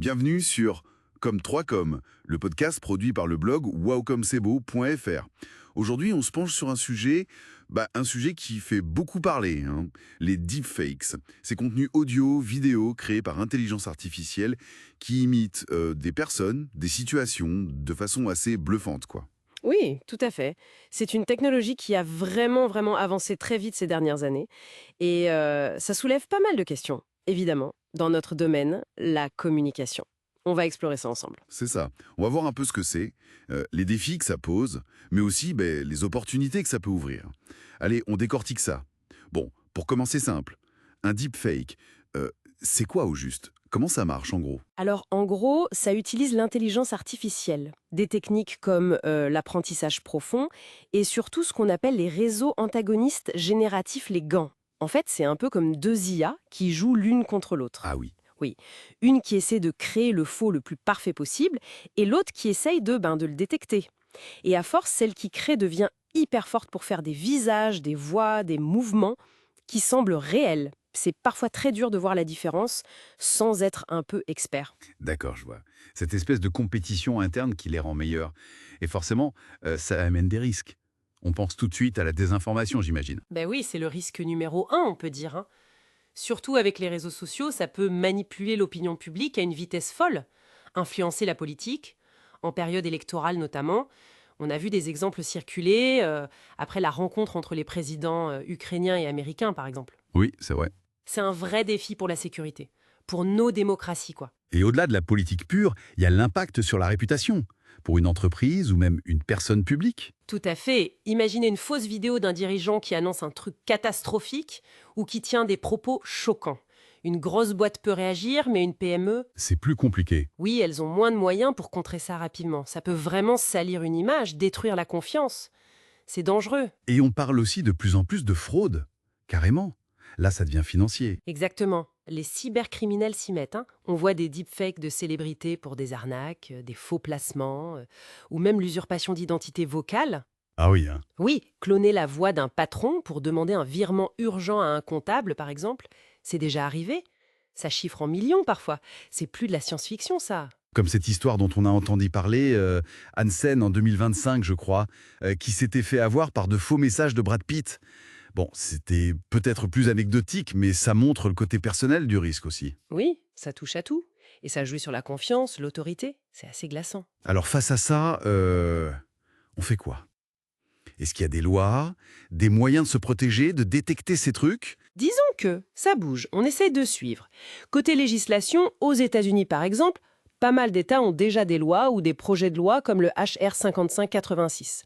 Bienvenue sur Comme 3 Com, le podcast produit par le blog wowcomsebo.fr. Aujourd'hui, on se penche sur un sujet qui fait beaucoup parler, hein, les deepfakes. Ces contenus audio, vidéo créés par intelligence artificielle qui imitent des personnes, des situations de façon assez bluffante, quoi. Oui, tout à fait. C'est une technologie qui a vraiment avancé très vite ces dernières années et ça soulève pas mal de questions, évidemment, dans notre domaine, la communication. On va explorer ça ensemble. C'est ça. On va voir un peu ce que c'est, les défis que ça pose, mais aussi les opportunités que ça peut ouvrir. Allez, on décortique ça. Bon, pour commencer simple, un deepfake, c'est quoi au juste? Comment ça marche en gros? Alors, en gros, ça utilise l'intelligence artificielle, des techniques comme l'apprentissage profond et surtout ce qu'on appelle les réseaux antagonistes génératifs, les GAN. En fait, c'est un peu comme deux IA qui jouent l'une contre l'autre. Ah oui, Oui, une qui essaie de créer le faux le plus parfait possible et l'autre qui essaye de le détecter. Et à force, celle qui crée devient hyper forte pour faire des visages, des voix, des mouvements qui semblent réels. C'est parfois très dur de voir la différence sans être un peu expert. d'accord, je vois. Cette espèce de compétition interne qui les rend meilleurs. Et forcément, ça amène des risques. On pense tout de suite à la désinformation, j'imagine. Ben oui, c'est le risque numéro un, on peut dire, hein. Surtout avec les réseaux sociaux, ça peut manipuler l'opinion publique à une vitesse folle, influencer la politique, en période électorale notamment. On a vu des exemples circuler après la rencontre entre les présidents ukrainiens et américains, par exemple. Oui, c'est vrai. C'est un vrai défi pour la sécurité, pour nos démocraties, quoi. Et au-delà de la politique pure, il y a l'impact sur la réputation, pour une entreprise ou même une personne publique. Tout à fait. Imaginez une fausse vidéo d'un dirigeant qui annonce un truc catastrophique ou qui tient des propos choquants. Une grosse boîte peut réagir, mais une PME, C'est plus compliqué. oui, elles ont moins de moyens pour contrer ça rapidement. Ça peut vraiment salir une image, détruire la confiance. C'est dangereux. Et on parle aussi de plus en plus de fraude, carrément. Là, ça devient financier. Exactement. Les cybercriminels s'y mettent, hein. On voit des deepfakes de célébrités pour des arnaques, des faux placements, ou même l'usurpation d'identité vocale. Ah oui, hein. Oui, cloner la voix d'un patron pour demander un virement urgent à un comptable, par exemple, c'est déjà arrivé. Ça chiffre en millions parfois. C'est plus de la science-fiction, ça. Comme cette histoire dont on a entendu parler, Hansen en 2025, je crois, qui s'était fait avoir par de faux messages de Brad Pitt. Bon, c'était peut-être plus anecdotique, mais ça montre le côté personnel du risque aussi. Oui, ça touche à tout. Et ça joue sur la confiance, l'autorité. C'est assez glaçant. Alors face à ça, on fait quoi? Est-ce qu'il y a des lois, des moyens de se protéger, de détecter ces trucs? Disons que ça bouge, on essaie de suivre. Côté législation, aux États-Unis par exemple, pas mal d'États ont déjà des lois ou des projets de loi comme le HR 5586.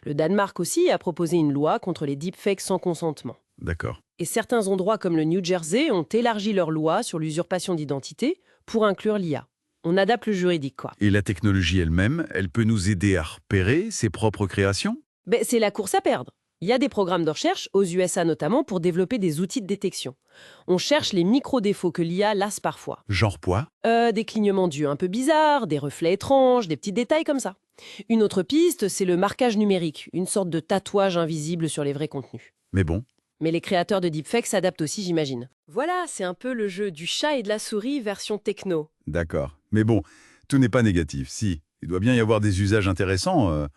Le Danemark aussi a proposé une loi contre les deepfakes sans consentement. D'accord. Et certains endroits comme le New Jersey ont élargi leur loi sur l'usurpation d'identité pour inclure l'IA. On adapte le juridique, quoi. Et la technologie elle-même, elle peut nous aider à repérer ses propres créations? Ben, c'est la course à perdre. Il y a des programmes de recherche, aux USA notamment, pour développer des outils de détection. On cherche les micro-défauts que l'IA lasse parfois. Genre poids? Des clignements d'yeux un peu bizarres, des reflets étranges, des petits détails comme ça. Une autre piste, c'est le marquage numérique, une sorte de tatouage invisible sur les vrais contenus. Mais bon, Mais les créateurs de deepfakes s'adaptent aussi, j'imagine. Voilà, c'est un peu le jeu du chat et de la souris version techno. d'accord. Mais bon, tout n'est pas négatif. Si, il doit bien y avoir des usages intéressants,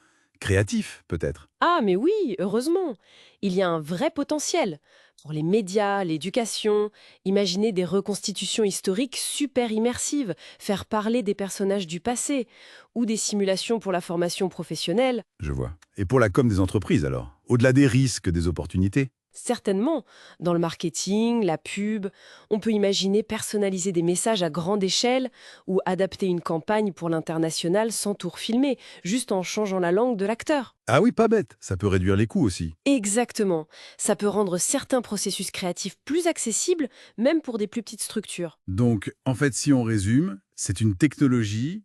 créatifs peut-être. Ah, mais oui, heureusement. Il y a un vrai potentiel. Pour les médias, l'éducation, imaginer des reconstitutions historiques super immersives, faire parler des personnages du passé, ou des simulations pour la formation professionnelle. Je vois. Et pour la com des entreprises alors? Au-delà des risques, des opportunités? Certainement, dans le marketing, la pub, on peut imaginer personnaliser des messages à grande échelle ou adapter une campagne pour l'international sans tout refilmer, juste en changeant la langue de l'acteur. Ah oui, pas bête. Ça peut réduire les coûts aussi. Exactement. Ça peut rendre certains processus créatifs plus accessibles, même pour des plus petites structures. Donc, en fait, si on résume, c'est une technologie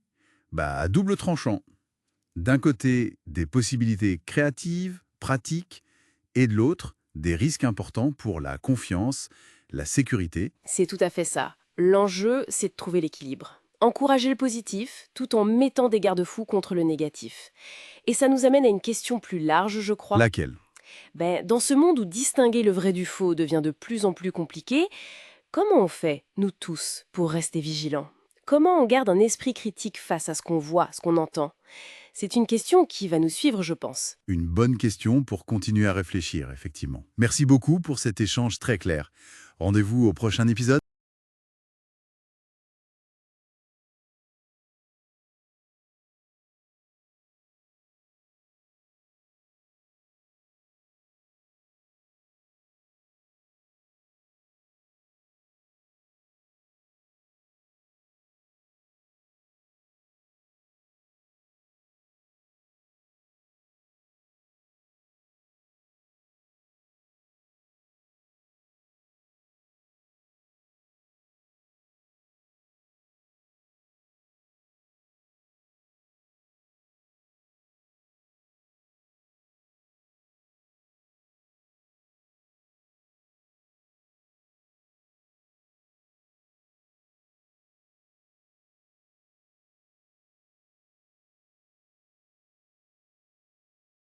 à double tranchant. D'un côté, des possibilités créatives, pratiques, et de l'autre, des risques importants pour la confiance, la sécurité. C'est tout à fait ça. L'enjeu, c'est de trouver l'équilibre. Encourager le positif tout en mettant des garde-fous contre le négatif. Et ça nous amène à une question plus large, je crois. Laquelle? Dans ce monde où distinguer le vrai du faux devient de plus en plus compliqué, comment on fait, nous tous, pour rester vigilants? comment on garde un esprit critique face à ce qu'on voit, ce qu'on entend? C'est une question qui va nous suivre, je pense. Une bonne question pour continuer à réfléchir, effectivement. Merci beaucoup pour cet échange très clair. Rendez-vous au prochain épisode.